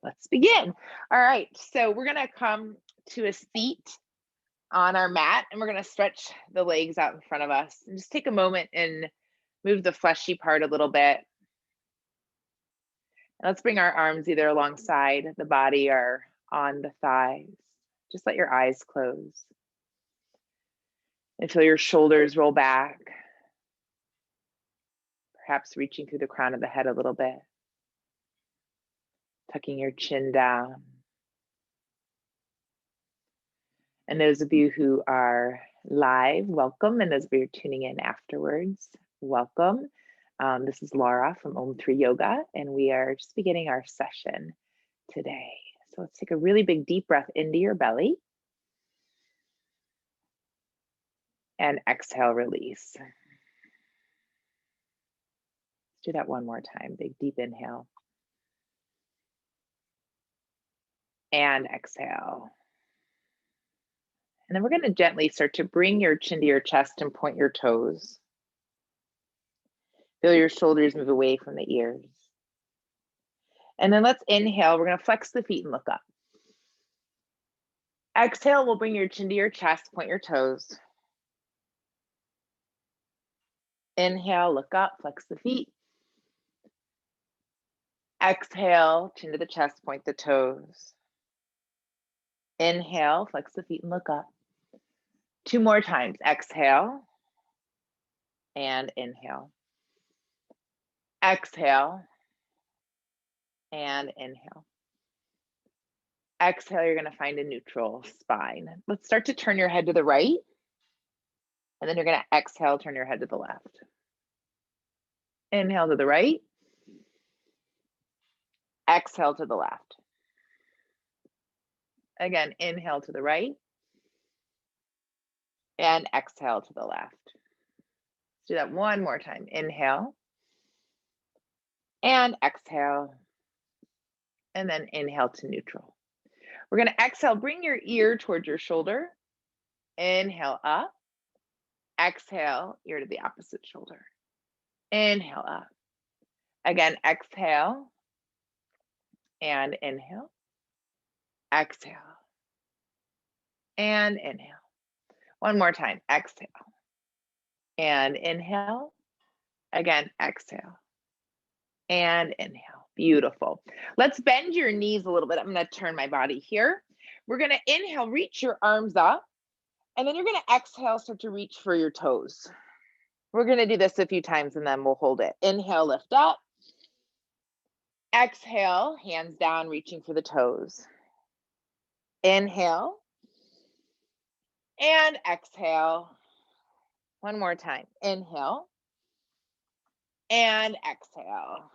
Let's begin. All right, so we're gonna come to a seat on our mat and we're gonna stretch the legs out in front of us and just take a moment and move the fleshy part a little bit. And let's bring our arms either alongside the body or on the thighs. Just let your eyes close and feel your shoulders roll back, perhaps reaching through the crown of the head a little bit, tucking your chin down. And those of you who are live, welcome. And those of you who are tuning in afterwards, welcome. This is Lara from Om3 Yoga, and we are just beginning our session today. So let's take a really big deep breath into your belly. And exhale, release. Let's do that one more time. Big deep inhale. And exhale. And then we're going to gently start to bring your chin to your chest and point your toes. Feel your shoulders move away from the ears. And then let's inhale. We're going to flex the feet and look up. Exhale, we'll bring your chin to your chest, point your toes. Inhale, look up, flex the feet. Exhale, chin to the chest, point the toes. Inhale, flex the feet and look up. 2 more times. Exhale and inhale. Exhale and inhale. Exhale, you're going to find a neutral spine. Let's start to turn your head to the right. And then you're going to exhale, turn your head to the left. Inhale to the right. Exhale to the left. Again, inhale to the right. And exhale to the left. Let's do that one more time. Inhale. And exhale. And then inhale to neutral. We're going to exhale, bring your ear towards your shoulder. Inhale up. Exhale, ear to the opposite shoulder. Inhale up. Again, exhale. And inhale. Exhale. And inhale. One more time. Exhale. And inhale. Again, exhale. And inhale. Beautiful. Let's bend your knees a little bit. I'm going to turn my body here. We're going to inhale, reach your arms up. And then you're going to exhale, start to reach for your toes. We're going to do this a few times and then we'll hold it. Inhale, lift up. Exhale, hands down, reaching for the toes. Inhale. And exhale. One more time. Inhale. And exhale.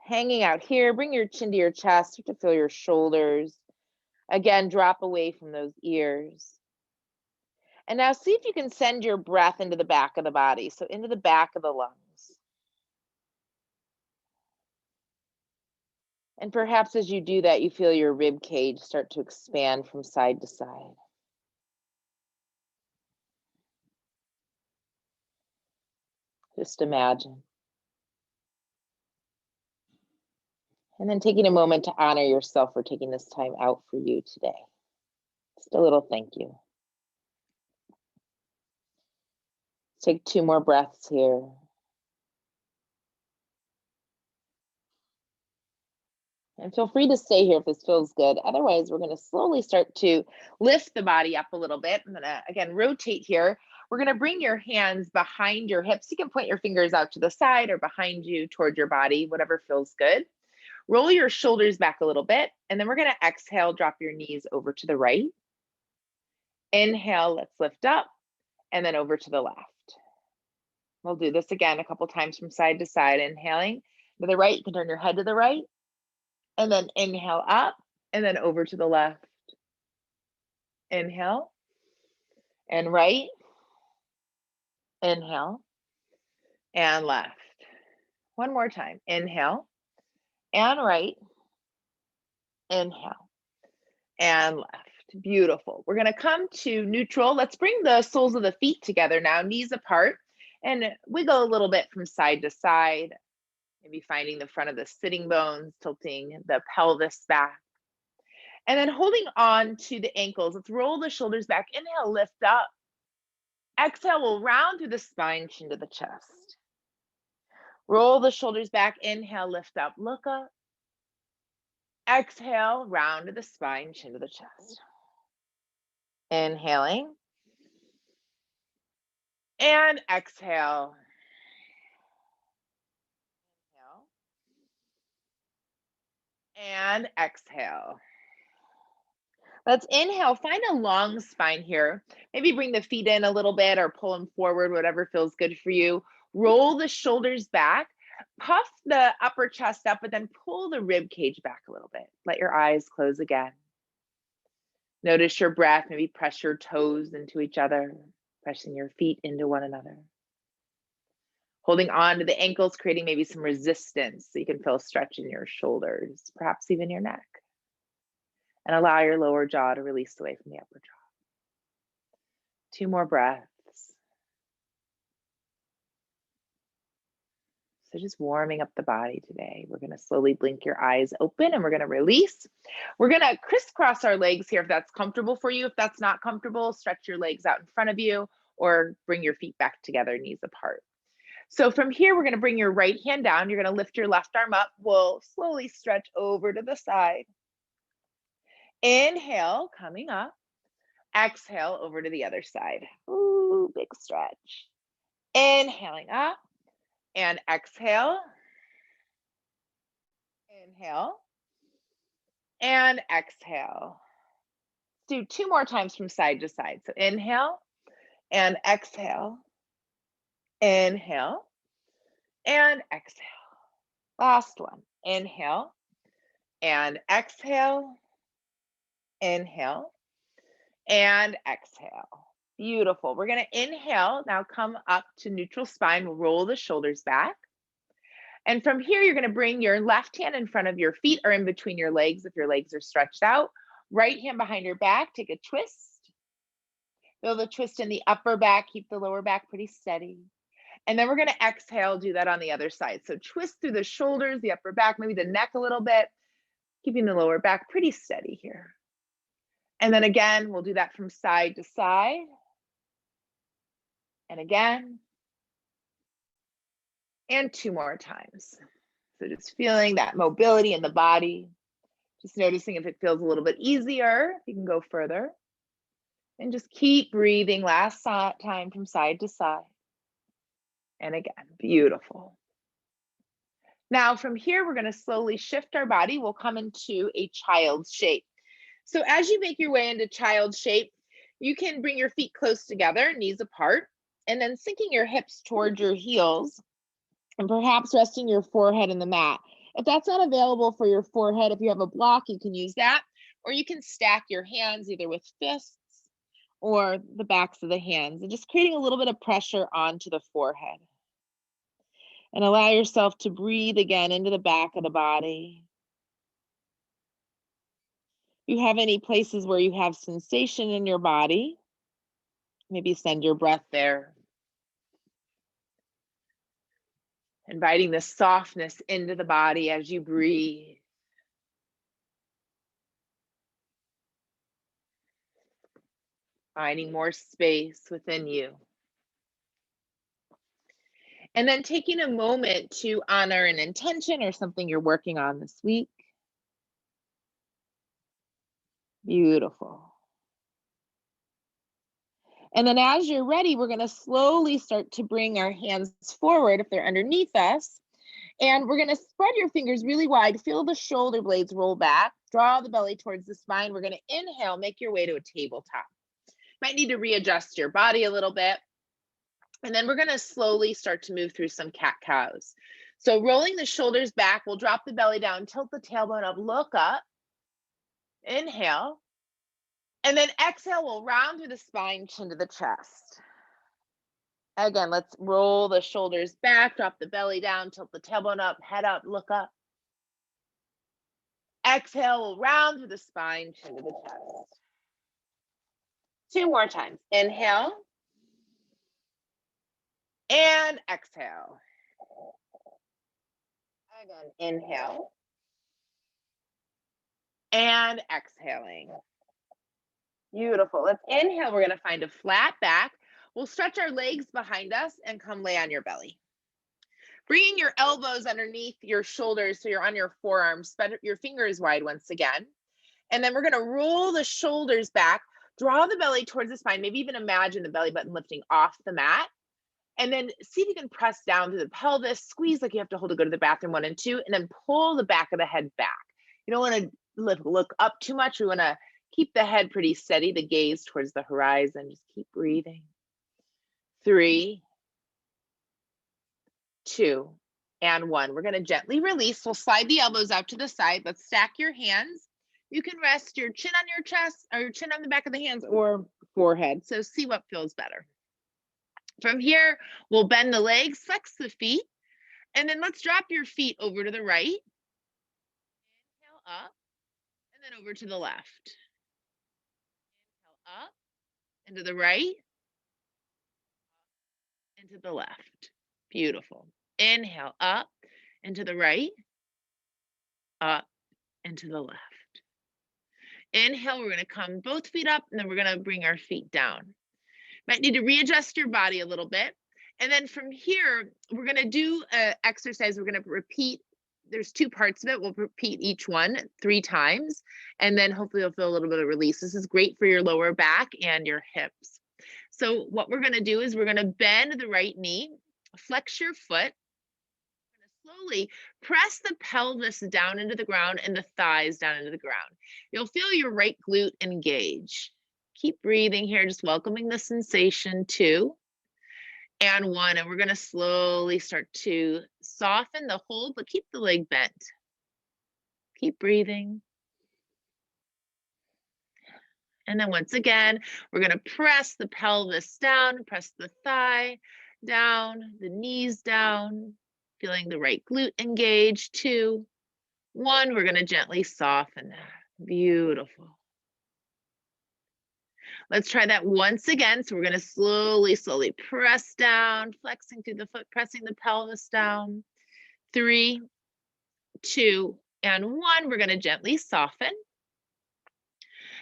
Hanging out here, bring your chin to your chest, start to feel your shoulders. Again, drop away from those ears. And now see if you can send your breath into the back of the body, so into the back of the lungs. And perhaps as you do that, you feel your rib cage start to expand from side to side. Just imagine. And then taking a moment to honor yourself for taking this time out for you today. Just a little thank you. Take 2 more breaths here. And feel free to stay here if this feels good. Otherwise, we're going to slowly start to lift the body up a little bit. I'm going to, again, rotate here. We're going to bring your hands behind your hips. You can point your fingers out to the side or behind you toward your body, whatever feels good. Roll your shoulders back a little bit. And then we're going to exhale, drop your knees over to the right. Inhale, let's lift up. And then over to the left. We'll do this again a couple times from side to side. Inhaling to the right, you can turn your head to the right. And then inhale up, and then over to the left. Inhale, and right. Inhale, and left. One more time. Inhale, and right. Inhale, and left. Beautiful. We're going to come to neutral. Let's bring the soles of the feet together now, knees apart, and wiggle a little bit from side to side. Maybe finding the front of the sitting bones, tilting the pelvis back. And then holding on to the ankles. Let's roll the shoulders back. Inhale, lift up. Exhale, we'll round through the spine, chin to the chest. Roll the shoulders back. Inhale, lift up, look up. Exhale, round to the spine, chin to the chest. Inhaling. And exhale. Inhale. And exhale. Let's inhale, find a long spine here. Maybe bring the feet in a little bit or pull them forward, whatever feels good for you. Roll the shoulders back, puff the upper chest up, but then pull the rib cage back a little bit. Let your eyes close again. Notice your breath, maybe press your toes into each other, pressing your feet into one another. Holding on to the ankles, creating maybe some resistance so you can feel a stretch in your shoulders, perhaps even your neck. And allow your lower jaw to release away from the upper jaw. 2 more breaths. So just warming up the body today. We're going to slowly blink your eyes open and we're going to release. We're going to crisscross our legs here if that's comfortable for you. If that's not comfortable, stretch your legs out in front of you or bring your feet back together, knees apart. So from here, we're going to bring your right hand down. You're going to lift your left arm up. We'll slowly stretch over to the side. Inhale, coming up. Exhale, over to the other side. Ooh, big stretch. Inhaling up and exhale. Inhale and exhale. Let's do 2 more times from side to side. So inhale and exhale. Inhale and exhale. Last one. Inhale and exhale. Inhale and exhale. Beautiful. We're going to inhale. Now come up to neutral spine. We'll roll the shoulders back. And from here, you're going to bring your left hand in front of your feet or in between your legs if your legs are stretched out. Right hand behind your back. Take a twist. Feel the twist in the upper back. Keep the lower back pretty steady. And then we're going to exhale. Do that on the other side. So twist through the shoulders, the upper back, maybe the neck a little bit. Keeping the lower back pretty steady here. And then again, we'll do that from side to side. And again. And 2 more times. So just feeling that mobility in the body. Just noticing if it feels a little bit easier, you can go further. And just keep breathing last time from side to side. And again, beautiful. Now from here, we're going to slowly shift our body. We'll come into a child's shape. So as you make your way into child's shape, you can bring your feet close together, knees apart, and then sinking your hips towards your heels and perhaps resting your forehead in the mat. If that's not available for your forehead, if you have a block, you can use that, or you can stack your hands either with fists or the backs of the hands and just creating a little bit of pressure onto the forehead. And allow yourself to breathe again into the back of the body. If you have any places where you have sensation in your body, maybe send your breath there. Inviting the softness into the body as you breathe. Finding more space within you. And then taking a moment to honor an intention or something you're working on this week. Beautiful. And then as you're ready, we're going to slowly start to bring our hands forward if they're underneath us. And we're going to spread your fingers really wide. Feel the shoulder blades roll back. Draw the belly towards the spine. We're going to inhale, make your way to a tabletop. Might need to readjust your body a little bit. And then we're going to slowly start to move through some cat-cows. So rolling the shoulders back, we'll drop the belly down, tilt the tailbone up, look up. Inhale. And then exhale, we'll round through the spine, chin to the chest. Again, let's roll the shoulders back, drop the belly down, tilt the tailbone up, head up, look up. Exhale, we'll round through the spine, chin to the chest. 2 more times. Inhale. And exhale. Again, inhale. And exhaling. Beautiful. Let's inhale. We're going to find a flat back. We'll stretch our legs behind us and come lay on your belly. Bringing your elbows underneath your shoulders so you're on your forearms. Spread your fingers wide once again. And then we're going to roll the shoulders back. Draw the belly towards the spine. Maybe even imagine the belly button lifting off the mat. And then see if you can press down through the pelvis. Squeeze like you have to hold to go to the bathroom 1 and 2. And then pull the back of the head back. You don't want to look up too much. We want to keep the head pretty steady, the gaze towards the horizon. Just keep breathing. 3, 2, and 1. We're going to gently release. We'll slide the elbows out to the side. Let's stack your hands. You can rest your chin on your chest or your chin on the back of the hands or forehead. So see what feels better. From here, we'll bend the legs, flex the feet, and then let's drop your feet over to the right. Inhale up, and then over to the left. Inhale up, and to the right, and to the left. Beautiful. Inhale up, and to the right, up, and to the left. Inhale, we're going to come both feet up, and then we're going to bring our feet down. Might need to readjust your body a little bit. And then from here, we're going to do an exercise. We're going to repeat. There's 2 parts of it. We'll repeat each one 3 times. And then hopefully you'll feel a little bit of release. This is great for your lower back and your hips. So what we're going to do is we're going to bend the right knee, flex your foot. Slowly press the pelvis down into the ground and the thighs down into the ground. You'll feel your right glute engage. Keep breathing here, just welcoming the sensation. 2 and 1. And we're going to slowly start to soften the hold, but keep the leg bent. Keep breathing. And then once again, we're going to press the pelvis down, press the thigh down, the knees down, feeling the right glute engage. 2, 1. We're going to gently soften that. Beautiful. Let's try that once again. So we're going to slowly press down, flexing through the foot, pressing the pelvis down. 3, 2, and 1. We're going to gently soften.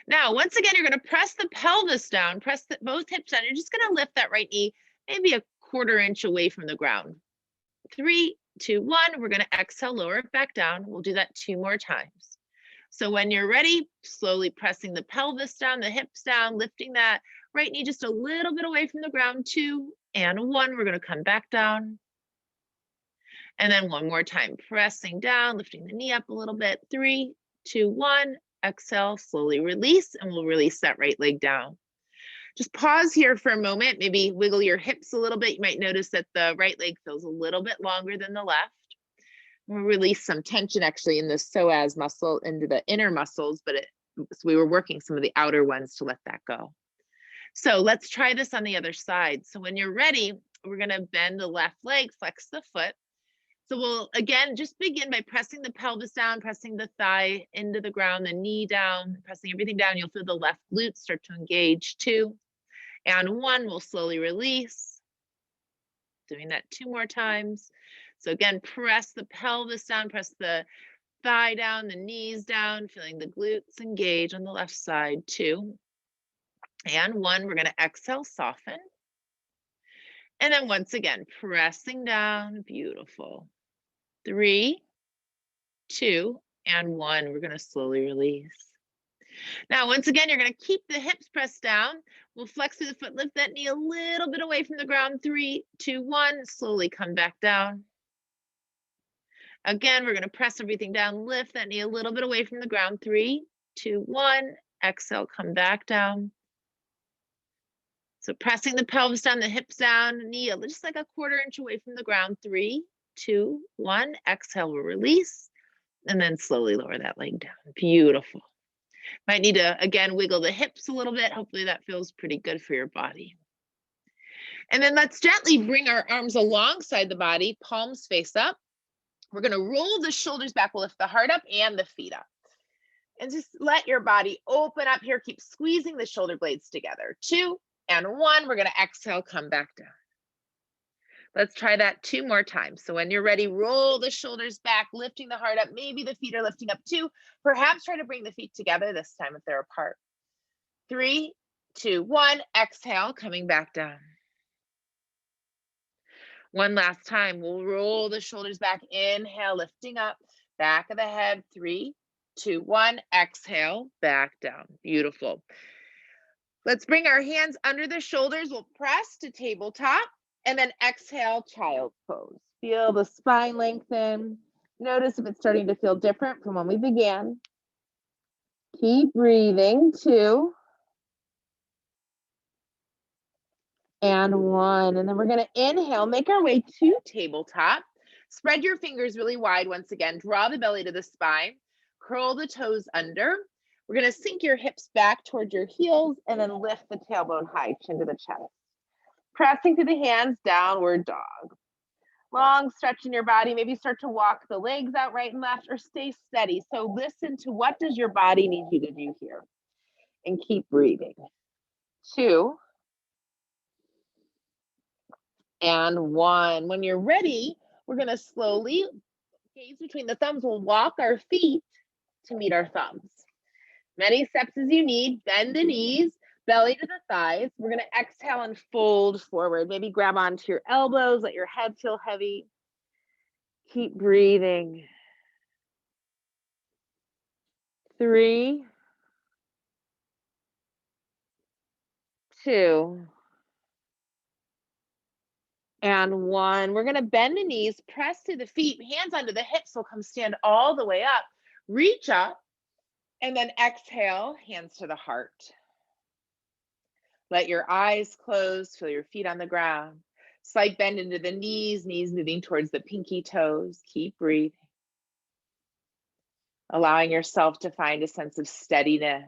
Now, once again, you're going to press the pelvis down, press both hips down. You're just going to lift that right knee maybe a 1/4 inch away from the ground. 3, 2, 1. We're going to exhale, lower it back down. We'll do that 2 more times. So when you're ready, slowly pressing the pelvis down, the hips down, lifting that right knee just a little bit away from the ground. 2 and 1. We're going to come back down. And then 1 more time, pressing down, lifting the knee up a little bit. 3, 2, 1. Exhale, slowly release, and we'll release that right leg down. Just pause here for a moment, maybe wiggle your hips a little bit. You might notice that the right leg feels a little bit longer than the left. We'll release some tension actually in the psoas muscle into the inner muscles, but so we were working some of the outer ones to let that go. So let's try this on the other side. So when you're ready, we're going to bend the left leg, flex the foot. So we'll again just begin by pressing the pelvis down, pressing the thigh into the ground, the knee down, pressing everything down. You'll feel the left glute start to engage. 2 and 1. We'll slowly release. Doing that 2 more times. So again, press the pelvis down, press the thigh down, the knees down, feeling the glutes engage on the left side. 2 and 1. We're going to exhale, soften. And then once again, pressing down. Beautiful. 3, 2, and 1. We're going to slowly release. Now, once again, you're going to keep the hips pressed down. We'll flex through the foot, lift that knee a little bit away from the ground. 3, 2, 1. Slowly come back down. Again, we're going to press everything down, lift that knee a little bit away from the ground. 3, 2, 1. Exhale, come back down. So pressing the pelvis down, the hips down, knee just like a 1/4 inch away from the ground. 3, 2, 1. Exhale, we'll release. And then slowly lower that leg down. Beautiful. Might need to, again, wiggle the hips a little bit. Hopefully that feels pretty good for your body. And then let's gently bring our arms alongside the body, palms face up. We're going to roll the shoulders back. We'll lift the heart up and the feet up. And just let your body open up here. Keep squeezing the shoulder blades together. 2 and 1. We're going to exhale, come back down. Let's try that 2 more times. So when you're ready, roll the shoulders back, lifting the heart up. Maybe the feet are lifting up too. Perhaps try to bring the feet together this time if they're apart. 3, 2, 1. Exhale, coming back down. One last time. We'll roll the shoulders back. Inhale, lifting up. Back of the head. 3, 2, 1. Exhale, back down. Beautiful. Let's bring our hands under the shoulders. We'll press to tabletop and then exhale, child's pose. Feel the spine lengthen. Notice if it's starting to feel different from when we began. Keep breathing. 2 and 1. And then we're going to inhale, make our way to tabletop. Spread your fingers really wide once again. Draw the belly to the spine. Curl the toes under. We're going to sink your hips back towards your heels and then lift the tailbone high, chin to the chest. Pressing through the hands, downward dog. Long stretch in your body. Maybe start to walk the legs out right and left or stay steady. So listen to what does your body need you to do here. And keep breathing. 2 and 1. When you're ready, we're going to slowly gaze between the thumbs. We'll walk our feet to meet our thumbs. Many steps as you need. Bend the knees, belly to the thighs. We're going to exhale and fold forward. Maybe grab onto your elbows, let your head feel heavy. Keep breathing. 3, 2 and 1. We're going to bend the knees, press to the feet, hands under the hips. We'll come stand all the way up. Reach up and then exhale, hands to the heart. Let your eyes close, feel your feet on the ground. Slight bend into the knees moving towards the pinky toes. Keep breathing. Allowing yourself to find a sense of steadiness,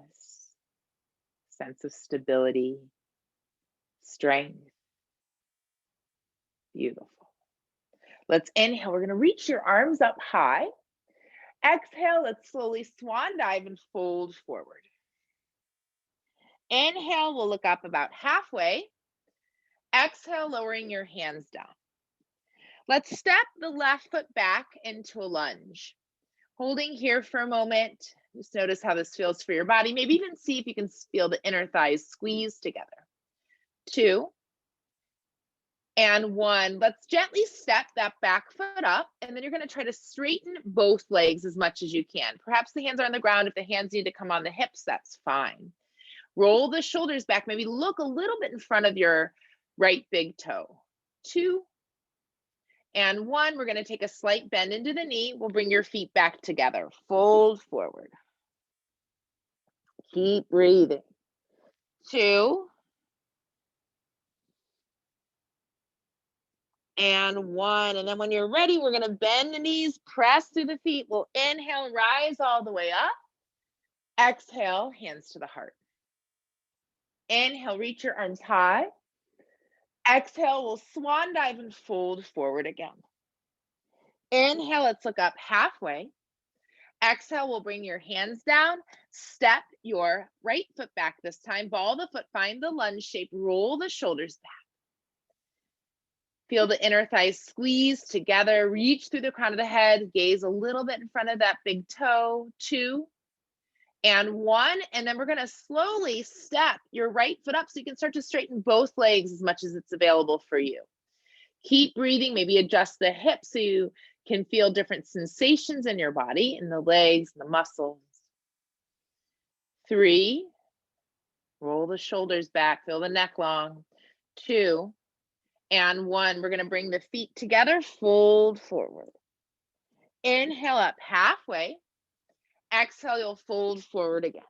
sense of stability, strength. Beautiful. Let's inhale. We're going to reach your arms up high. Exhale. Let's slowly swan dive and fold forward. Inhale. We'll look up about halfway. Exhale, lowering your hands down. Let's step the left foot back into a lunge. Holding here for a moment. Just notice how this feels for your body. Maybe even see if you can feel the inner thighs squeeze together. 2 and 1. Let's gently step that back foot up, and then you're going to try to straighten both legs as much as you can. Perhaps the hands are on the ground. If the hands need to come on the hips, that's fine. Roll the shoulders back. Maybe look a little bit in front of your right big toe. 2 and 1. We're going to take a slight bend into the knee. We'll bring your feet back together. Fold forward. Keep breathing. 2 and 1. And then when you're ready, we're going to bend the knees, press through the feet. We'll inhale, rise all the way up. Exhale, hands to the heart. Inhale, reach your arms high. Exhale, we'll swan dive and fold forward again. Inhale, let's look up halfway. Exhale, we'll bring your hands down. Step your right foot back this time. Ball the foot, find the lunge shape. Roll the shoulders back. Feel the inner thighs squeeze together. Reach through the crown of the head. Gaze a little bit in front of that big toe. 2 and 1. And then we're going to slowly step your right foot up so you can start to straighten both legs as much as it's available for you. Keep breathing. Maybe adjust the hips so you can feel different sensations in your body, in the legs, and the muscles. 3, roll the shoulders back. Feel the neck long. 2 and 1. We're going to bring the feet together, fold forward. Inhale up halfway. Exhale, you'll fold forward again.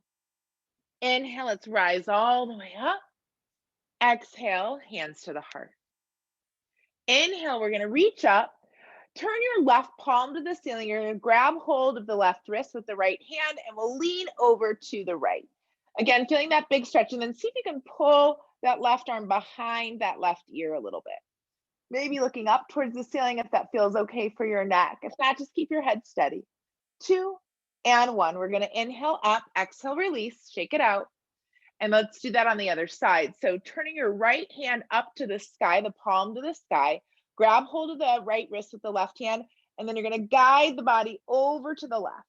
Inhale, let's rise all the way up. Exhale, hands to the heart. Inhale, we're going to reach up. Turn your left palm to the ceiling. You're going to grab hold of the left wrist with the right hand, and we'll lean over to the right. Again, feeling that big stretch, and then see if you can pull that left arm behind that left ear a little bit. Maybe looking up towards the ceiling if that feels okay for your neck. If not, just keep your head steady. 2 and 1. We're going to inhale up, exhale, release, shake it out. And let's do that on the other side. So turning your right hand up to the sky, the palm to the sky, Grab hold of the right wrist with the left hand, and then you're going to guide the body over to the left.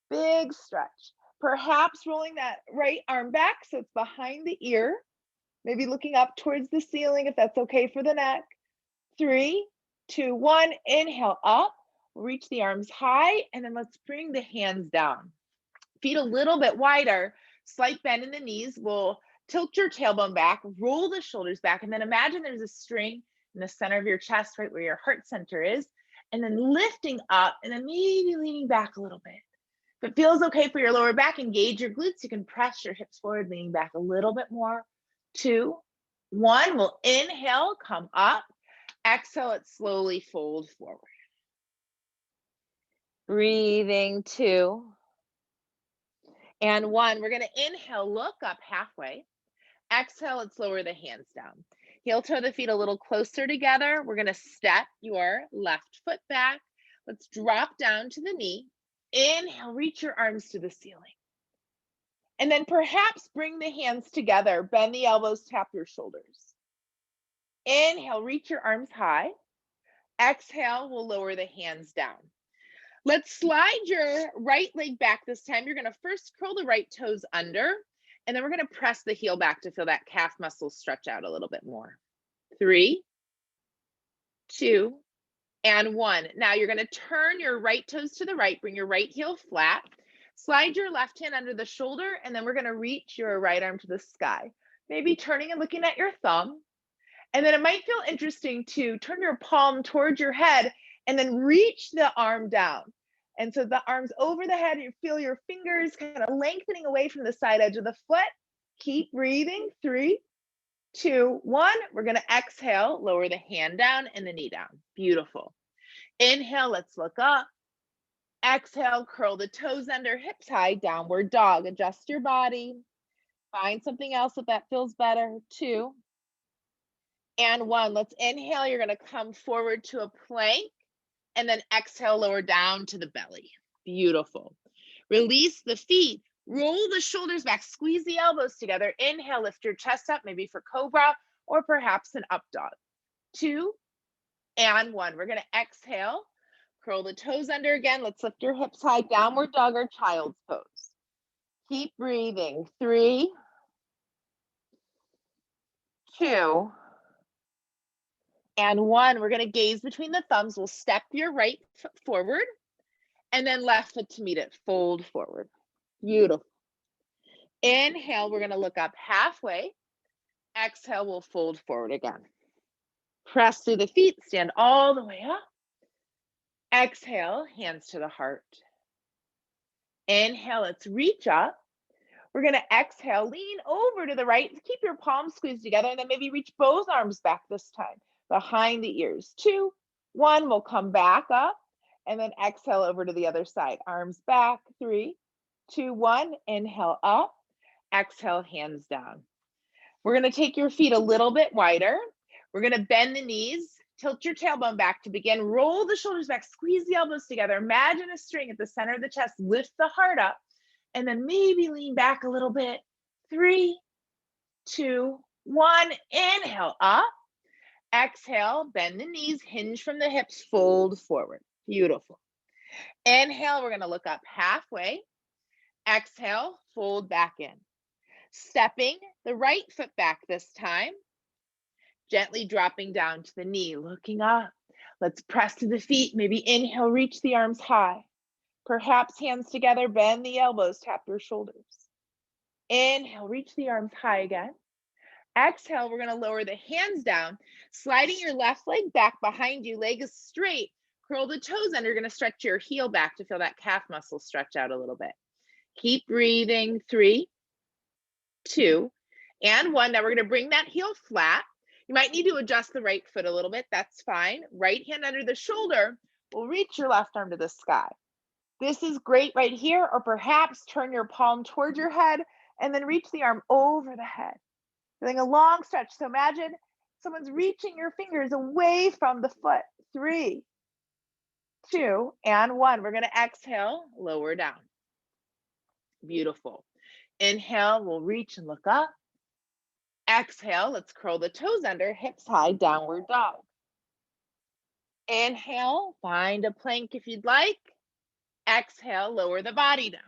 Big stretch. Perhaps rolling that right arm back so it's behind the ear. Maybe looking up towards the ceiling if that's okay for the neck. 3, 2, 1. Inhale up. Reach the arms high, and then let's bring the hands down. Feet a little bit wider. Slight bend in the knees. We'll tilt your tailbone back, roll the shoulders back, and then imagine there's a string in the center of your chest, right where your heart center is, and then lifting up, and then maybe leaning back a little bit. If it feels okay for your lower back, engage your glutes. You can press your hips forward, leaning back a little bit more. 2, 1. We'll inhale, come up. Exhale it, slowly fold forward. Breathing 2 and 1. We're going to inhale, look up halfway. Exhale, let's lower the hands down. Heel toe the feet a little closer together. We're going to step your left foot back. Let's drop down to the knee. Inhale, reach your arms to the ceiling. And then perhaps bring the hands together. Bend the elbows, tap your shoulders. Inhale, reach your arms high. Exhale, we'll lower the hands down. Let's slide your right leg back this time. You're going to first curl the right toes under, and then we're going to press the heel back to feel that calf muscle stretch out a little bit more. 3, 2, and 1. Now you're going to turn your right toes to the right, bring your right heel flat, slide your left hand under the shoulder, and then we're going to reach your right arm to the sky. Maybe turning and looking at your thumb. And then it might feel interesting to turn your palm towards your head and then reach the arm down. And so the arm's over the head, you feel your fingers kind of lengthening away from the side edge of the foot. Keep breathing. 3, 2, 1. We're going to exhale, lower the hand down and the knee down. Beautiful. Inhale, let's look up. Exhale, curl the toes under, hips high, downward dog. Adjust your body. Find something else if that feels better. 2 and 1. Let's inhale. You're going to come forward to a plank. And then exhale, lower down to the belly. Beautiful. Release the feet. Roll the shoulders back. Squeeze the elbows together. Inhale, lift your chest up, maybe for cobra or perhaps an up dog. 2 and 1. We're going to exhale. Curl the toes under again. Let's lift your hips high. Downward dog or child's pose. Keep breathing. 3, 2, and 1. We're going to gaze between the thumbs. We'll step your right foot forward and then left foot to meet it. Fold forward. Beautiful. Inhale, we're going to look up halfway. Exhale, we'll fold forward again. Press through the feet, stand all the way up. Exhale, hands to the heart. Inhale, let's reach up. We're going to exhale, lean over to the right. Keep your palms squeezed together and then maybe reach both arms back this time. Behind the ears. 2, 1. We'll come back up and then exhale over to the other side. Arms back. 3, 2, 1. Inhale up. Exhale, hands down. We're going to take your feet a little bit wider. We're going to bend the knees, tilt your tailbone back to begin. Roll the shoulders back, squeeze the elbows together. Imagine a string at the center of the chest. Lift the heart up and then maybe lean back a little bit. 3, 2, 1. Inhale up. Exhale, bend the knees, hinge from the hips, fold forward. Beautiful. Inhale, we're going to look up halfway. Exhale, fold back in. Stepping the right foot back this time. Gently dropping down to the knee, looking up. Let's press to the feet. Maybe inhale, reach the arms high. Perhaps hands together, bend the elbows, tap your shoulders. Inhale, reach the arms high again. Exhale, we're going to lower the hands down, sliding your left leg back behind you. Leg is straight. Curl the toes under. You're going to stretch your heel back to feel that calf muscle stretch out a little bit. Keep breathing. 3, 2, and 1. Now we're going to bring that heel flat. You might need to adjust the right foot a little bit. That's fine. Right hand under the shoulder. We'll reach your left arm to the sky. This is great right here, or perhaps turn your palm towards your head and then reach the arm over the head. Feeling a long stretch. So imagine someone's reaching your fingers away from the foot. 3, 2, and 1. We're going to exhale, lower down. Beautiful. Inhale, we'll reach and look up. Exhale, let's curl the toes under, hips high, downward dog. Inhale, find a plank if you'd like. Exhale, lower the body down.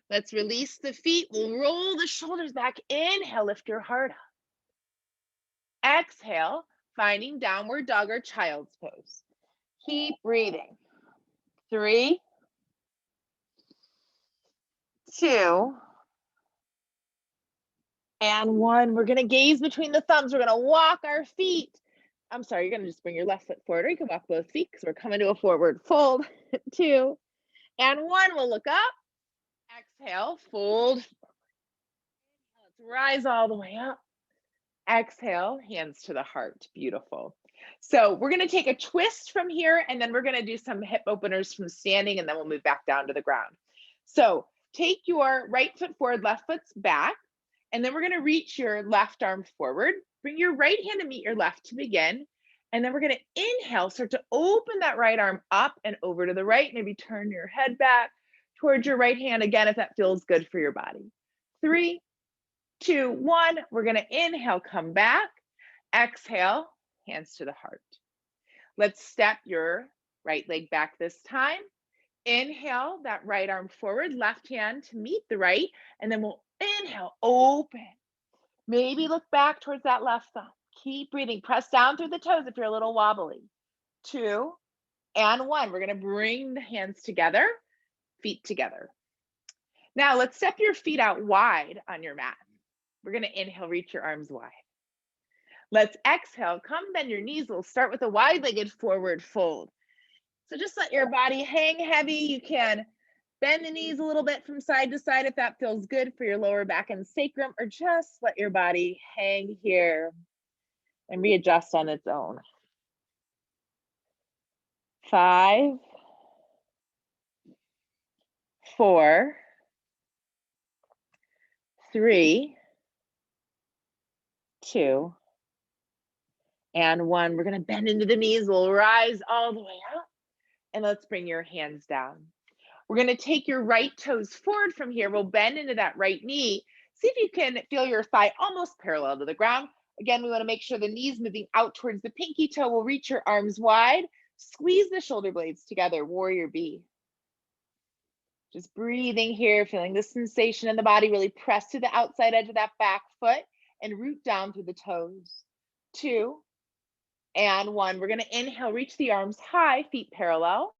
Let's release the feet. We'll roll the shoulders back. Inhale, lift your heart up. Exhale, finding downward dog or child's pose. Keep breathing. 3, 2, and 1. We're going to gaze between the thumbs. We're going to walk our feet. I'm sorry, you're going to just bring your left foot forward, or you can walk both feet because we're coming to a forward fold. 2, and 1. We'll look up. Exhale, fold. Let's rise all the way up. Exhale, hands to the heart. Beautiful. So we're going to take a twist from here, and then we're going to do some hip openers from standing, and then we'll move back down to the ground. So take your right foot forward, left foot's back, and then we're going to reach your left arm forward. Bring your right hand to meet your left to begin. And then we're going to inhale, start to open that right arm up and over to the right. Maybe turn your head back towards your right hand again if that feels good for your body. 3, 2, 1. We're going to inhale, come back. Exhale, hands to the heart. Let's step your right leg back this time. Inhale, that right arm forward, left hand to meet the right, and then we'll inhale, open. Maybe look back towards that left thumb. Keep breathing. Press down through the toes if you're a little wobbly. 2, and 1. We're going to bring the hands together, feet together. Now let's step your feet out wide on your mat. We're going to inhale, reach your arms wide. Let's exhale, come bend your knees. We'll start with a wide-legged forward fold. So just let your body hang heavy. You can bend the knees a little bit from side to side if that feels good for your lower back and sacrum, or just let your body hang here and readjust on its own. 5, 4, 3, 2, and 1. We're going to bend into the knees. We'll rise all the way up, and let's bring your hands down. We're going to take your right toes forward from here. We'll bend into that right knee. See if you can feel your thigh almost parallel to the ground. Again, we want to make sure the knee's moving out towards the pinky toe. We'll reach your arms wide. Squeeze the shoulder blades together, warrior B. Just breathing here, feeling the sensation in the body. Really press to the outside edge of that back foot and root down through the toes. 2, and 1. We're going to inhale, reach the arms high, feet parallel.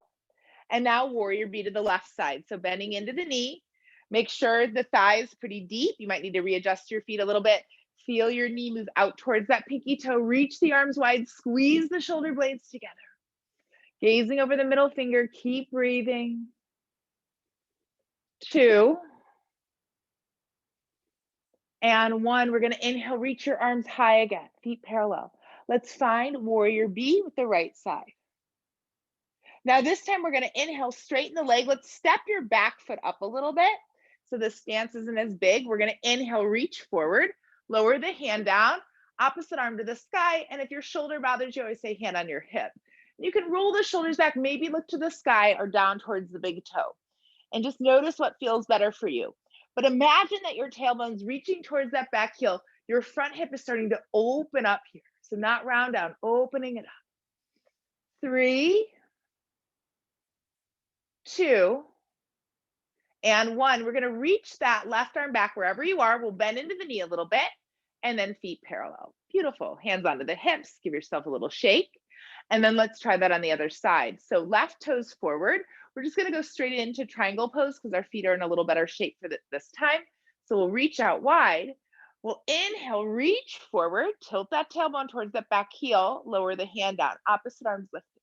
And now warrior B to the left side. So bending into the knee. Make sure the thigh is pretty deep. You might need to readjust your feet a little bit. Feel your knee move out towards that pinky toe. Reach the arms wide. Squeeze the shoulder blades together. Gazing over the middle finger. Keep breathing. 2, and 1. We're going to inhale, reach your arms high again, feet parallel. Let's find warrior B with the right side. Now this time we're going to inhale, straighten the leg. Let's step your back foot up a little bit so the stance isn't as big. We're going to inhale, reach forward, lower the hand down, opposite arm to the sky. And if your shoulder bothers you, I always say hand on your hip. You can roll the shoulders back, maybe look to the sky or down towards the big toe. And just notice what feels better for you. But imagine that your tailbone's reaching towards that back heel. Your front hip is starting to open up here. So not round down, opening it up. 3, 2, and 1. We're going to reach that left arm back wherever you are. We'll bend into the knee a little bit and then feet parallel. Beautiful. Hands onto the hips. Give yourself a little shake. And then let's try that on the other side. So left toes forward. We're just going to go straight into triangle pose because our feet are in a little better shape for this time. So we'll reach out wide. We'll inhale, reach forward, tilt that tailbone towards that back heel, lower the hand down, opposite arms lifted.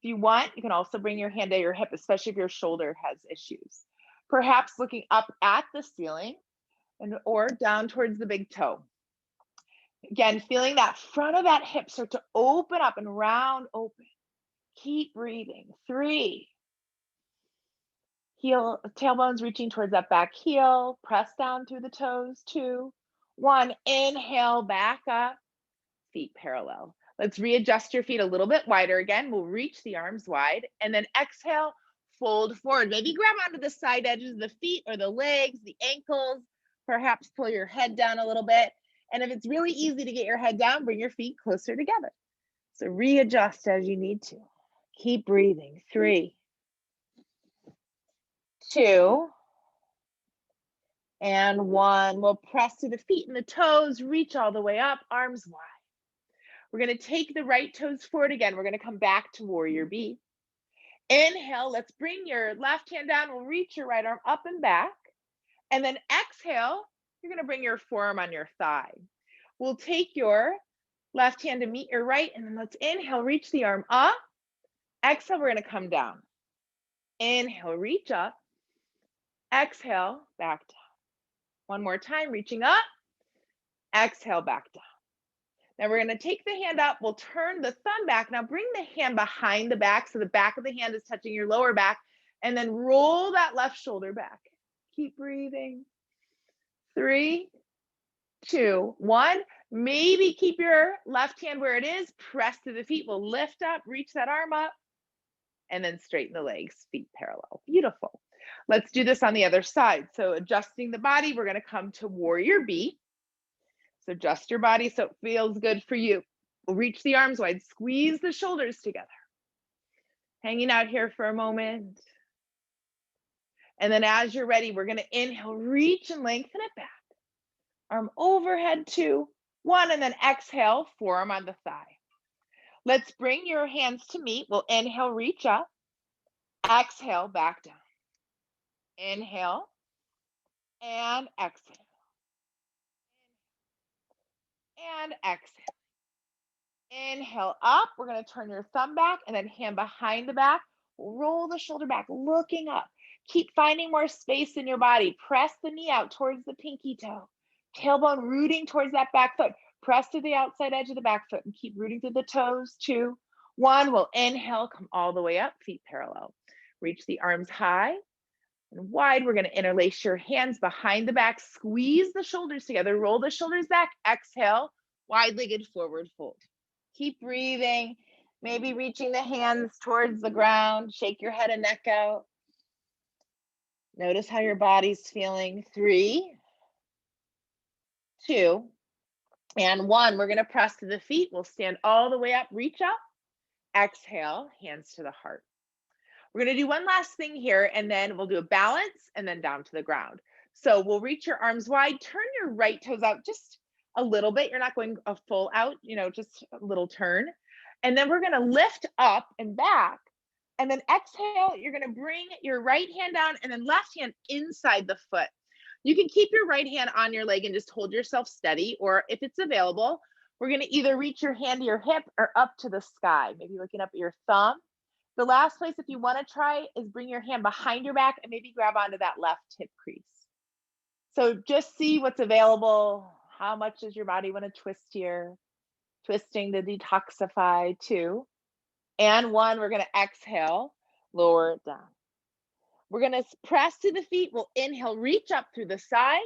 If you want, you can also bring your hand to your hip, especially if your shoulder has issues. Perhaps looking up at the ceiling or down towards the big toe. Again, feeling that front of that hip start to open up and round open. Keep breathing. 3. Heel, tailbones reaching towards that back heel. Press down through the toes. 2, 1. Inhale, back up. Feet parallel. Let's readjust your feet a little bit wider again. We'll reach the arms wide. And then exhale, fold forward. Maybe grab onto the side edges of the feet or the legs, the ankles. Perhaps pull your head down a little bit. And if it's really easy to get your head down, bring your feet closer together. So readjust as you need to. Keep breathing. 3, 2, and 1. We'll press to the feet and the toes, reach all the way up, arms wide. We're going to take the right toes forward again. We're going to come back to warrior B. Inhale, let's bring your left hand down. We'll reach your right arm up and back. And then exhale, you're going to bring your forearm on your thigh. We'll take your left hand to meet your right, and then let's inhale, reach the arm up. Exhale, we're going to come down. Inhale, reach up. Exhale, back down. One more time, reaching up. Exhale, back down. Now we're going to take the hand up. We'll turn the thumb back. Now bring the hand behind the back so the back of the hand is touching your lower back, and then roll that left shoulder back. Keep breathing. 3, 2, 1. Maybe keep your left hand where it is. Press to the feet. We'll lift up, reach that arm up, and then straighten the legs, feet parallel. Beautiful. Let's do this on the other side. So adjusting the body, we're going to come to warrior B. So adjust your body so it feels good for you. We'll reach the arms wide, squeeze the shoulders together. Hanging out here for a moment. And then as you're ready, we're going to inhale, reach and lengthen it back. Arm overhead, 2, 1, and then exhale, forearm on the thigh. Let's bring your hands to meet. We'll inhale, reach up. Exhale, back down. Inhale and exhale. And exhale. Inhale up. We're going to turn your thumb back and then hand behind the back. Roll the shoulder back, looking up. Keep finding more space in your body. Press the knee out towards the pinky toe. Tailbone rooting towards that back foot. Press to the outside edge of the back foot and keep rooting through the toes. 2, 1. We'll inhale, come all the way up, feet parallel. Reach the arms high and wide. We're going to interlace your hands behind the back. Squeeze the shoulders together. Roll the shoulders back. Exhale, wide-legged forward fold. Keep breathing. Maybe reaching the hands towards the ground. Shake your head and neck out. Notice how your body's feeling. 3, 2, and 1. We're going to press to the feet. We'll stand all the way up, reach up. Exhale, hands to the heart. We're going to do one last thing here, and then we'll do a balance and then down to the ground. So we'll reach your arms wide, turn your right toes out just a little bit. You're not going a full out, just a little turn. And then we're going to lift up and back. And then exhale, you're going to bring your right hand down and then left hand inside the foot. You can keep your right hand on your leg and just hold yourself steady, or if it's available, we're going to either reach your hand to your hip or up to the sky, maybe looking up at your thumb. The last place, if you want to try, is bring your hand behind your back and maybe grab onto that left hip crease. So just see what's available. How much does your body want to twist here? Twisting to detoxify. 2, and 1. We're going to exhale, lower it down. We're going to press to the feet. We'll inhale, reach up through the side,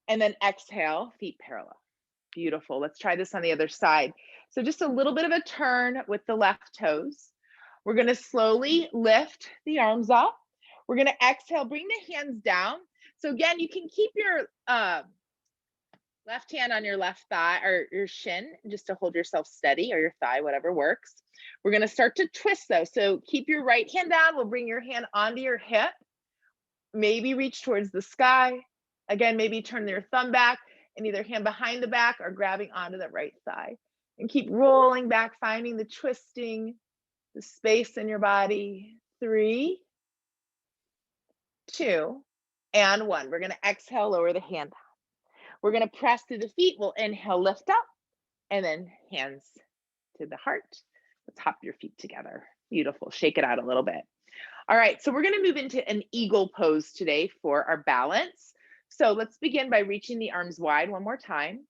and then exhale, feet parallel. Beautiful. Let's try this on the other side. So just a little bit of a turn with the left toes. We're going to slowly lift the arms up. We're going to exhale, bring the hands down. So again, you can keep your left hand on your left thigh or your shin just to hold yourself steady, or your thigh, whatever works. We're going to start to twist though. So keep your right hand down. We'll bring your hand onto your hip. Maybe reach towards the sky. Again, maybe turn your thumb back and either hand behind the back or grabbing onto the right thigh. And keep rolling back, finding the twisting, the space in your body. 3, 2, and 1. We're going to exhale, lower the hand. We're going to press through the feet. We'll inhale, lift up, and then hands to the heart. Let's hop your feet together. Beautiful. Shake it out a little bit. All right, so we're going to move into an eagle pose today for our balance. So let's begin by reaching the arms wide one more time.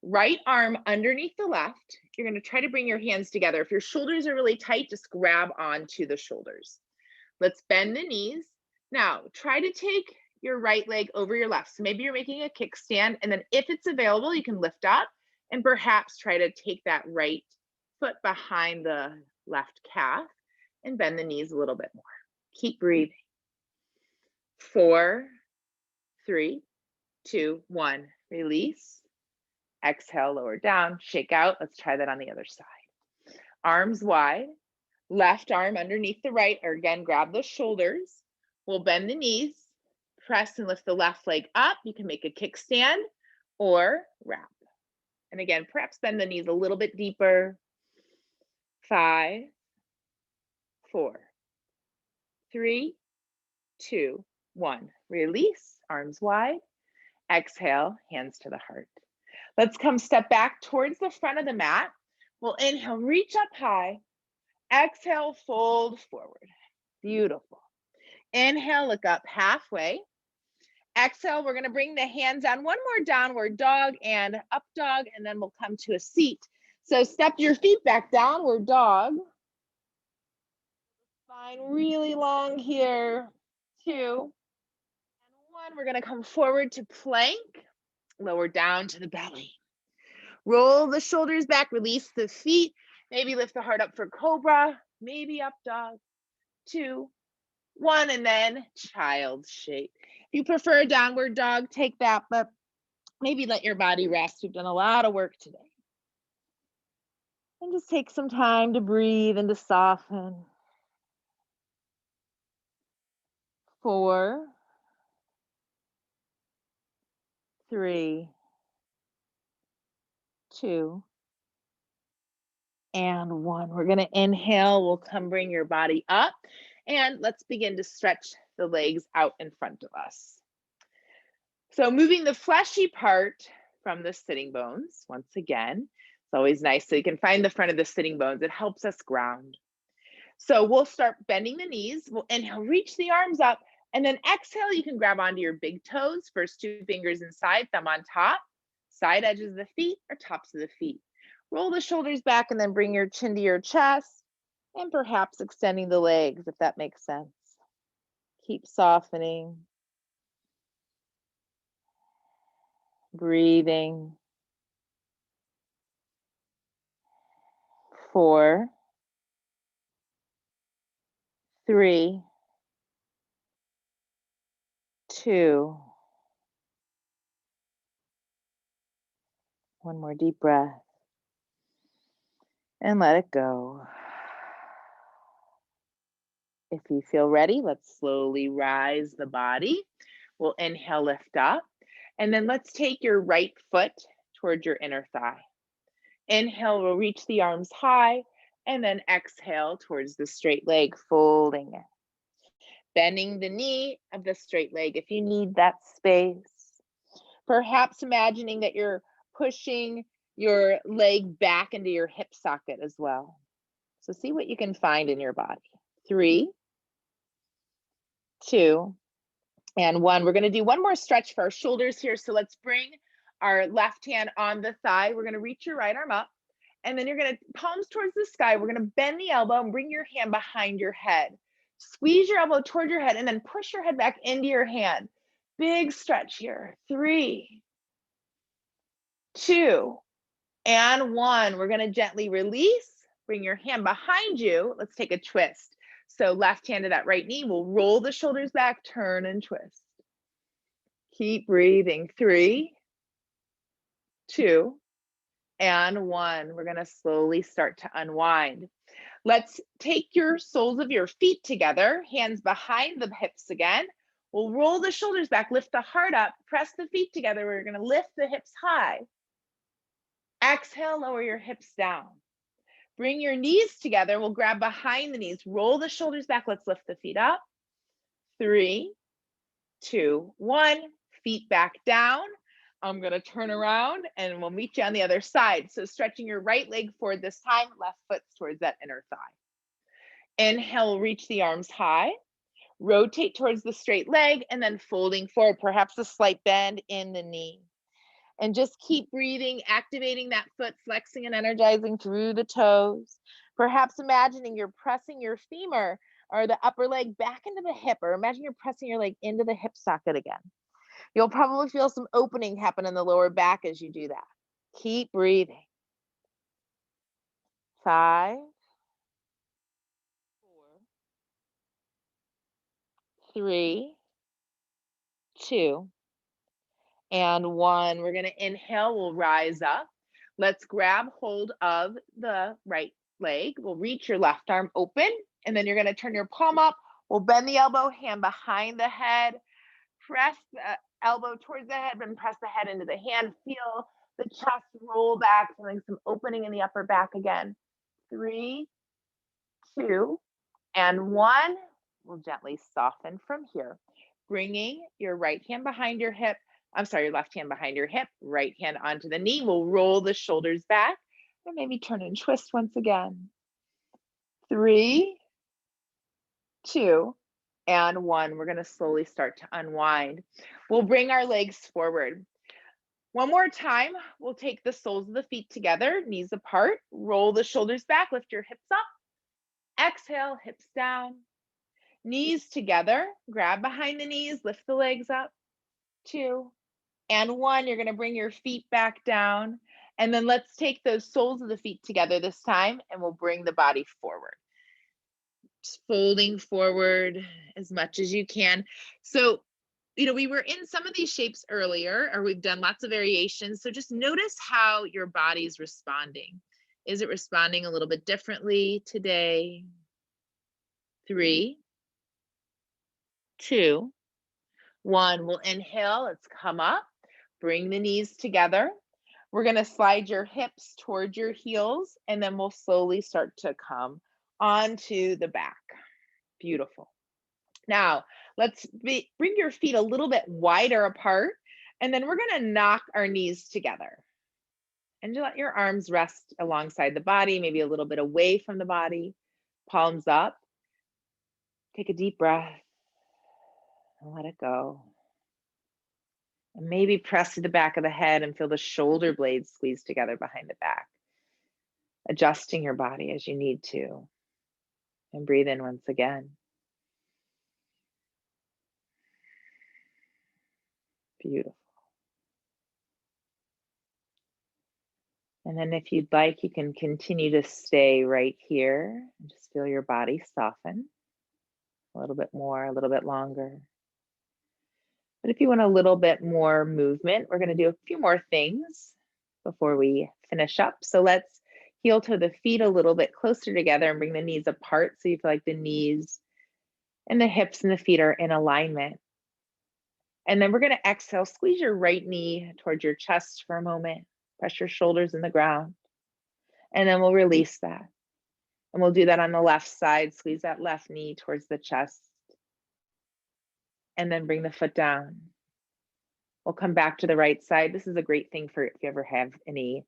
Right arm underneath the left. You're going to try to bring your hands together. If your shoulders are really tight, just grab onto the shoulders. Let's bend the knees. Now, try to take your right leg over your left. So maybe you're making a kickstand, and then if it's available, you can lift up and perhaps try to take that right foot behind the left calf and bend the knees a little bit more. Keep breathing. 4, 3, 2, 1. Release. Exhale, lower down, shake out. Let's try that on the other side. arms wide, left arm underneath the right, or again, grab the shoulders. We'll bend the knees, press and lift the left leg up. You can make a kickstand or wrap. And again, perhaps bend the knees a little bit deeper. 5, 4, 3, 2, 1. Release, arms wide. Exhale, hands to the heart. Let's come step back towards the front of the mat. We'll inhale, reach up high. Exhale, fold forward. Beautiful. Inhale, look up halfway. Exhale, we're going to bring the hands down. One more downward dog and up dog, and then we'll come to a seat. So step your feet back, downward dog. Spine really long here. 2 and 1. We're going to come forward to plank. Lower down to the belly. Roll the shoulders back, release the feet. Maybe lift the heart up for cobra, maybe up dog. 2, 1, and then child shape. If you prefer downward dog, take that, but maybe let your body rest. We've done a lot of work today. And just take some time to breathe and to soften. 4, 3, 2, and 1. We're going to inhale. We'll come bring your body up, and let's begin to stretch the legs out in front of us. So moving the fleshy part from the sitting bones, once again, it's always nice so you can find the front of the sitting bones. It helps us ground. So we'll start bending the knees. We'll inhale, reach the arms up, and then exhale, you can grab onto your big toes, first 2 fingers inside, thumb on top, side edges of the feet or tops of the feet. Roll the shoulders back and then bring your chin to your chest and perhaps extending the legs if that makes sense. Keep softening. Breathing. 4, 3, 2. One more deep breath. And let it go. If you feel ready, let's slowly rise the body. We'll inhale, lift up. And then let's take your right foot towards your inner thigh. Inhale, we'll reach the arms high. And then exhale towards the straight leg, folding it. Bending the knee of the straight leg if you need that space. Perhaps imagining that you're pushing your leg back into your hip socket as well. So see what you can find in your body. 3, 2, and 1. We're going to do one more stretch for our shoulders here. So let's bring our left hand on the thigh. We're going to reach your right arm up, and then you're going to palms towards the sky. We're going to bend the elbow and bring your hand behind your head. Squeeze your elbow toward your head and then push your head back into your hand. Big stretch here. 3, 2, and 1. We're going to gently release. Bring your hand behind you. Let's take a twist. So left hand to that right knee. We'll roll the shoulders back, turn and twist. Keep breathing. 3, 2, and 1. We're going to slowly start to unwind. Let's take your soles of your feet together, hands behind the hips again. We'll roll the shoulders back, lift the heart up, press the feet together. We're going to lift the hips high. Exhale, lower your hips down. Bring your knees together. We'll grab behind the knees, roll the shoulders back. Let's lift the feet up. 3, 2, 1. Feet back down. I'm going to turn around and we'll meet you on the other side. So stretching your right leg forward this time, left foot towards that inner thigh. Inhale, reach the arms high. Rotate towards the straight leg and then folding forward, perhaps a slight bend in the knee. And just keep breathing, activating that foot, flexing and energizing through the toes. Perhaps imagining you're pressing your femur or the upper leg back into the hip, or imagine you're pressing your leg into the hip socket again. You'll probably feel some opening happen in the lower back as you do that. Keep breathing. 5, 4, 3, 2, and 1. We're going to inhale. We'll rise up. Let's grab hold of the right leg. We'll reach your left arm open, and then you're going to turn your palm up. We'll bend the elbow, hand behind the head, press the elbow towards the head, and press the head into the hand. Feel the chest roll back, feeling some opening in the upper back again. 3, 2, and 1. We'll gently soften from here, bringing your right hand behind your hip. I'm sorry, your left hand behind your hip, right hand onto the knee. We'll roll the shoulders back and maybe turn and twist once again. 3, 2, and 1. We're going to slowly start to unwind. We'll bring our legs forward. One more time, we'll take the soles of the feet together, knees apart, roll the shoulders back, lift your hips up. Exhale, hips down. Knees together, grab behind the knees, lift the legs up. 2, and 1. You're going to bring your feet back down. And then let's take those soles of the feet together this time, and we'll bring the body forward. Just folding forward as much as you can. So, we were in some of these shapes earlier, or we've done lots of variations. So just notice how your body's responding. Is it responding a little bit differently today? 3, 2, 1. We'll inhale. Let's come up. Bring the knees together. We're going to slide your hips towards your heels, and then we'll slowly start to come onto the back. Beautiful. Now, let's bring your feet a little bit wider apart, and then we're going to knock our knees together. And let your arms rest alongside the body, maybe a little bit away from the body. Palms up. Take a deep breath and let it go. And maybe press to the back of the head and feel the shoulder blades squeeze together behind the back. Adjusting your body as you need to. And breathe in once again. Beautiful. And then if you'd like, you can continue to stay right here and just feel your body soften a little bit more, a little bit longer. But if you want a little bit more movement, we're going to do a few more things before we finish up. So let's heel toe the feet a little bit closer together and bring the knees apart so you feel like the knees and the hips and the feet are in alignment. And then we're going to exhale, squeeze your right knee towards your chest for a moment. Press your shoulders in the ground. And then we'll release that. And we'll do that on the left side. Squeeze that left knee towards the chest. And then bring the foot down. We'll come back to the right side. This is a great thing for if you ever have any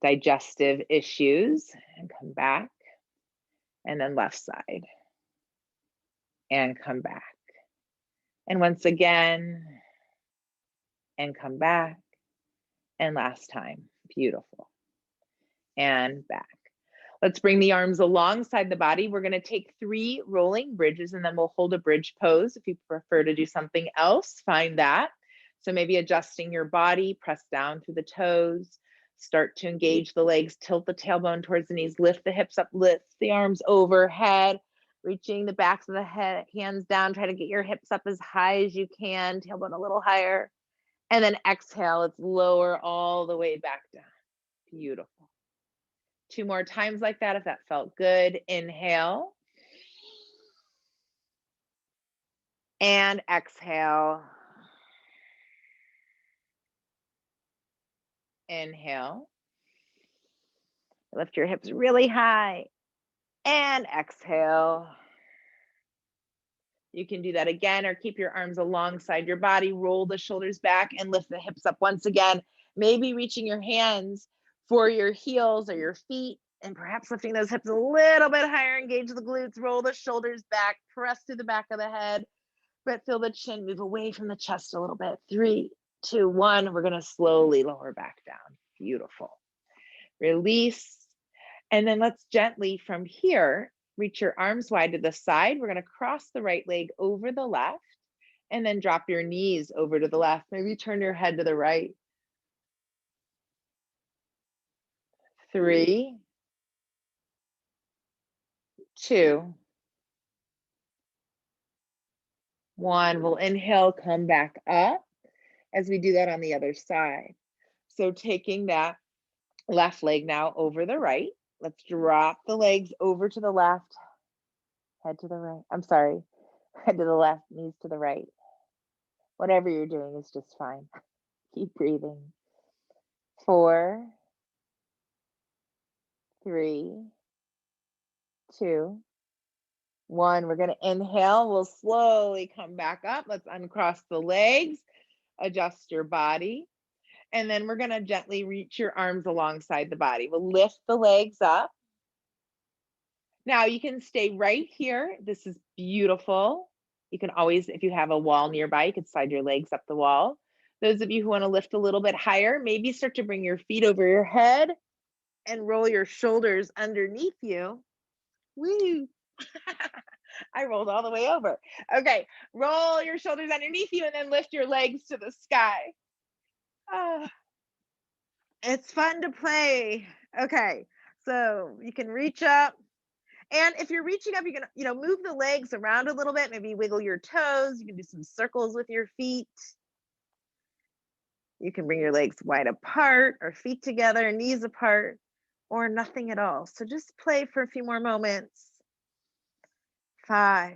digestive issues. And come back. And then left side. And come back. And once again. And come back. And last time. Beautiful. And back. Let's bring the arms alongside the body. We're going to take 3 rolling bridges, and then we'll hold a bridge pose. If you prefer to do something else, find that. So maybe adjusting your body, press down through the toes, start to engage the legs, tilt the tailbone towards the knees, lift the hips up, lift the arms overhead, reaching the backs of the head, hands down. Try to get your hips up as high as you can, tailbone a little higher. And then exhale, let's lower all the way back down. Beautiful. 2 more times like that if that felt good. Inhale. And exhale. Inhale. Lift your hips really high. And exhale. You can do that again or keep your arms alongside your body. Roll the shoulders back and lift the hips up once again. Maybe reaching your hands for your heels or your feet and perhaps lifting those hips a little bit higher. Engage the glutes, roll the shoulders back, press through the back of the head, but feel the chin move away from the chest a little bit. 3, 2, 1. We're going to slowly lower back down. Beautiful. Release. And then let's gently from here, reach your arms wide to the side. We're going to cross the right leg over the left and then drop your knees over to the left. Maybe turn your head to the right. 3, 2, 1. We'll inhale, come back up as we do that on the other side. So taking that left leg now over the right, Let's drop the legs over to the left, head to the right. I'm sorry, head to the left, knees to the right. Whatever you're doing is just fine. Keep breathing. 4, 3, 2, 1. We're going to inhale. We'll slowly come back up. Let's uncross the legs, adjust your body. And then we're going to gently reach your arms alongside the body. We'll lift the legs up. Now you can stay right here. This is beautiful. You can always, if you have a wall nearby, you can slide your legs up the wall. Those of you who want to lift a little bit higher, maybe start to bring your feet over your head and roll your shoulders underneath you. Woo! I rolled all the way over. Okay, roll your shoulders underneath you and then lift your legs to the sky. Oh, it's fun to play. Okay, so you can reach up. And if you're reaching up, you can, move the legs around a little bit, maybe wiggle your toes. You can do some circles with your feet. You can bring your legs wide apart or feet together, knees apart, or nothing at all. So just play for a few more moments. 5,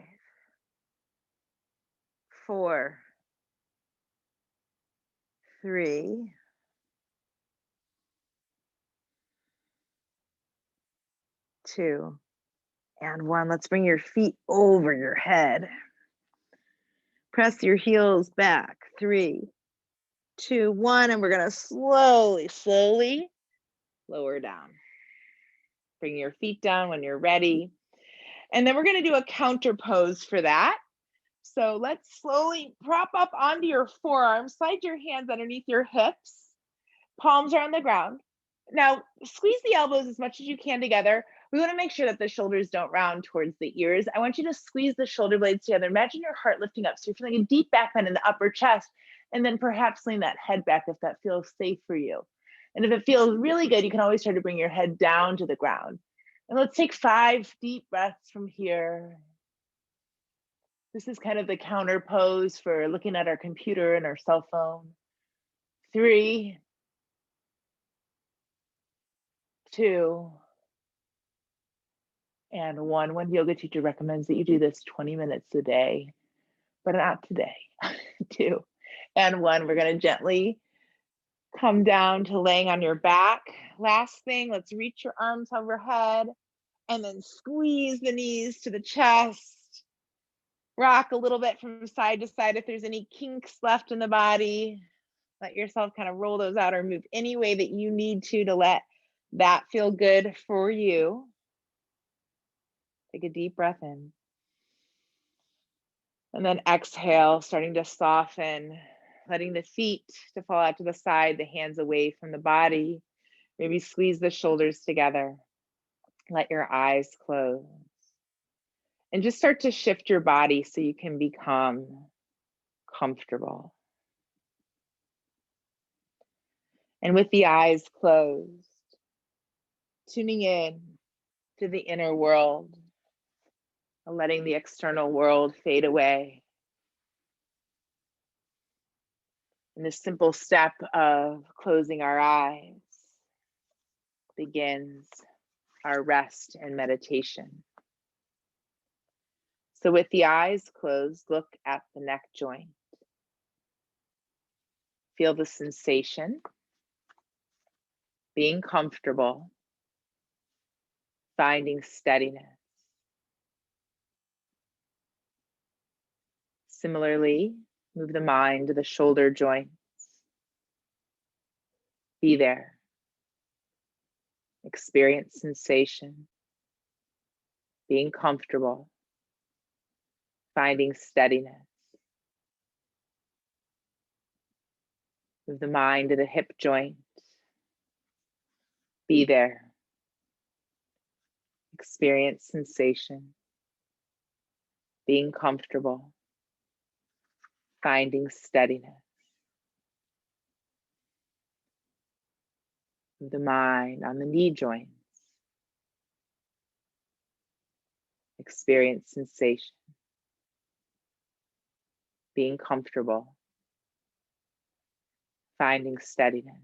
4, 3, 2, and 1. Let's bring your feet over your head. Press your heels back. 3, 2, 1, and we're going to slowly lower down. Bring your feet down when you're ready. And then we're going to do a counter pose for that. So let's slowly prop up onto your forearms, slide your hands underneath your hips, palms are on the ground. Now, squeeze the elbows as much as you can together. We want to make sure that the shoulders don't round towards the ears. I want you to squeeze the shoulder blades together. Imagine your heart lifting up. So you're feeling a deep back bend in the upper chest, and then perhaps lean that head back if that feels safe for you. And if it feels really good, you can always try to bring your head down to the ground. And let's take 5 deep breaths from here. This is kind of the counter pose for looking at our computer and our cell phone. 3, 2, and 1. One yoga teacher recommends that you do this 20 minutes a day, but not today. 2, and 1. We're going to gently come down to laying on your back. Last thing, let's reach your arms overhead and then squeeze the knees to the chest. Rock a little bit from side to side if there's any kinks left in the body. Let yourself kind of roll those out or move any way that you need to let that feel good for you. Take a deep breath in. And then exhale, starting to soften, letting the feet to fall out to the side, the hands away from the body. Maybe squeeze the shoulders together. Let your eyes close. And just start to shift your body so you can become comfortable. And with the eyes closed, tuning in to the inner world, letting the external world fade away. And the simple step of closing our eyes begins our rest and meditation. So with the eyes closed, look at the neck joint. Feel the sensation, being comfortable, finding steadiness. Similarly, move the mind to the shoulder joints. Be there. Experience sensation, being comfortable, finding steadiness. Move the mind to the hip joint. Be there. Experience sensation, being comfortable, finding steadiness. Move the mind on the knee joints. Experience sensation, being comfortable, finding steadiness.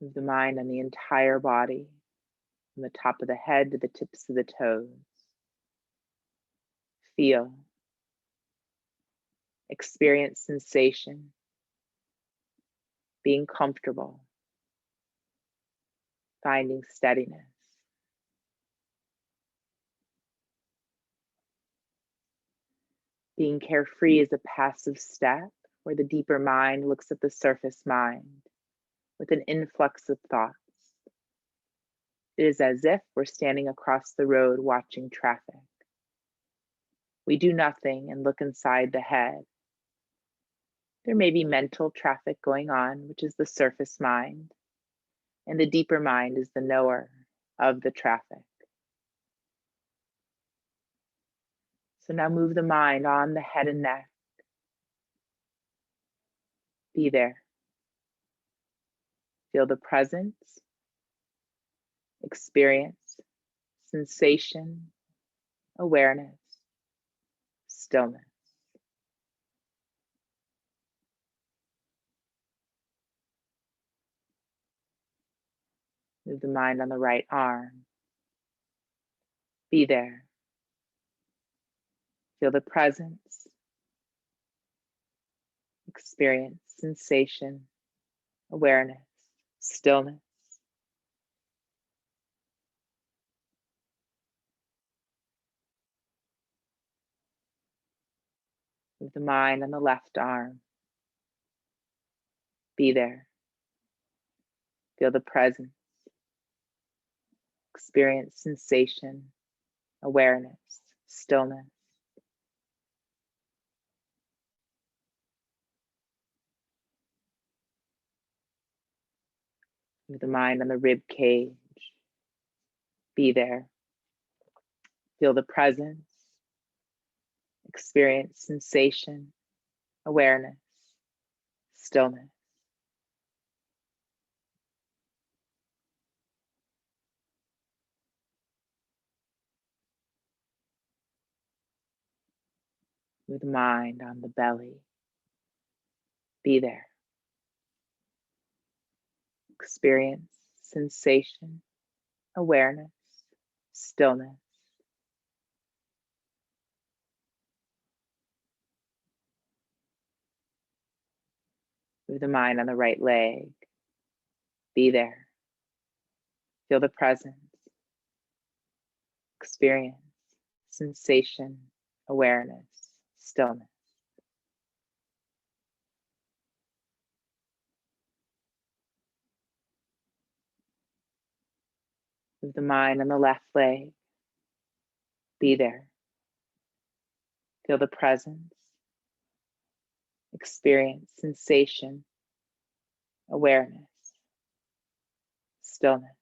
Move the mind on the entire body, from the top of the head to the tips of the toes. Feel, experience sensation, being comfortable, finding steadiness. Being carefree is a passive step where the deeper mind looks at the surface mind with an influx of thoughts. It is as if we're standing across the road watching traffic. We do nothing and look inside the head. There may be mental traffic going on, which is the surface mind, and the deeper mind is the knower of the traffic. So now move the mind on the head and neck. Be there. Feel the presence, experience, sensation, awareness, stillness. Move the mind on the right arm. Be there. Feel the presence, experience, sensation, awareness, stillness. Move the mind on the left arm. Be there. Feel the presence, experience sensation, awareness, stillness. Move the mind on the rib cage. Be there. Feel the presence, experience sensation, awareness, stillness. Move the mind on the belly. Be there. Experience sensation, awareness, stillness. Move the mind on the right leg. Be there. Feel the presence, experience sensation, awareness, stillness. Move the mind on the left leg. Be there. Feel the presence, experience sensation, awareness, stillness.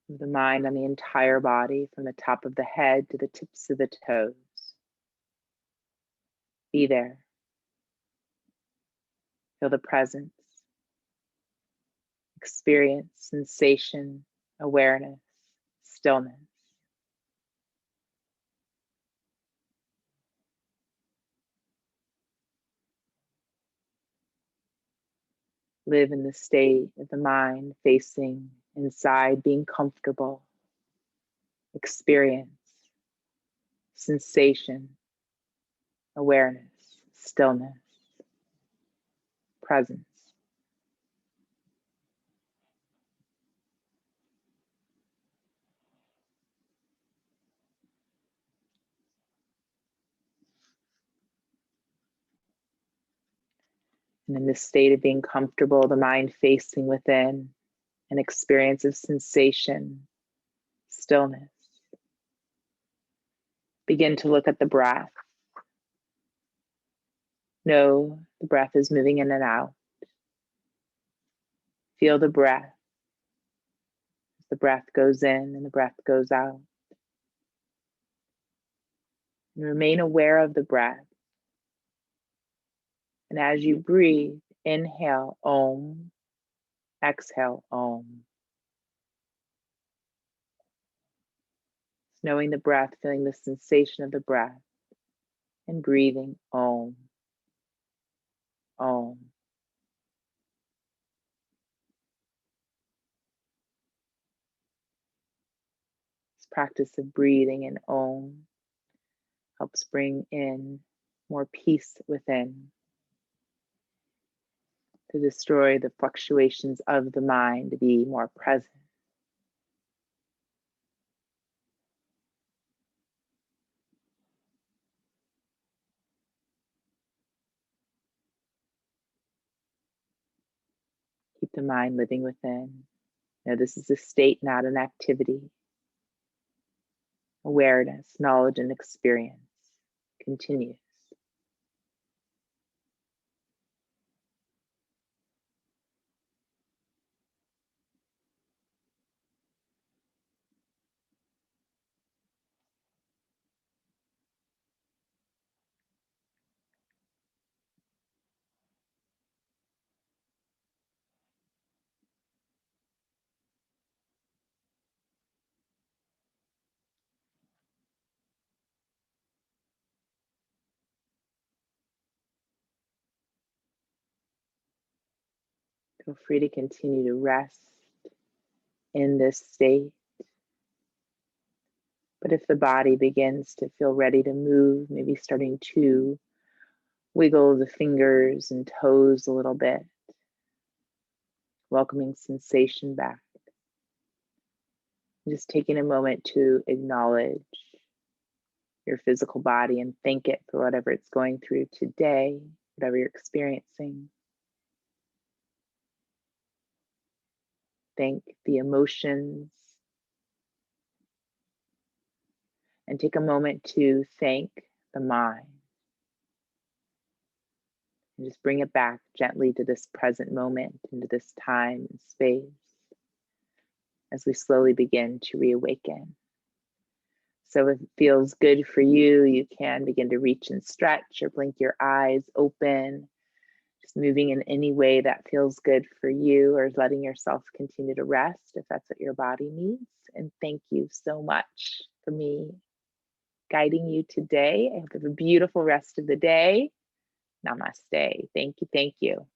Move the mind on the entire body from the top of the head to the tips of the toes. Be there. Feel the presence, experience sensation, awareness, stillness. Live in the state of the mind facing inside, being comfortable. Experience sensation, awareness, stillness, presence. And in this state of being comfortable, the mind facing within, an experience of sensation, stillness. Begin to look at the breath. Know the breath is moving in and out. Feel the breath as the breath goes in and the breath goes out. And remain aware of the breath. And as you breathe, inhale Om, exhale Om. Knowing the breath, feeling the sensation of the breath, and breathing Om. Om. This practice of breathing in Om helps bring in more peace within, to destroy the fluctuations of the mind, to be more present. Keep the mind living within. Now, this is a state, not an activity. Awareness, knowledge, and experience continues. Feel free to continue to rest in this state. But if the body begins to feel ready to move, maybe starting to wiggle the fingers and toes a little bit, welcoming sensation back. Just taking a moment to acknowledge your physical body and thank it for whatever it's going through today, whatever you're experiencing. Thank the emotions. And take a moment to thank the mind. And just bring it back gently to this present moment, into this time and space, as we slowly begin to reawaken. So if it feels good for you, you can begin to reach and stretch or blink your eyes open, just moving in any way that feels good for you, or letting yourself continue to rest if that's what your body needs. And thank you so much for me guiding you today. I hope you have a beautiful rest of the day. Namaste. Thank you. Thank you.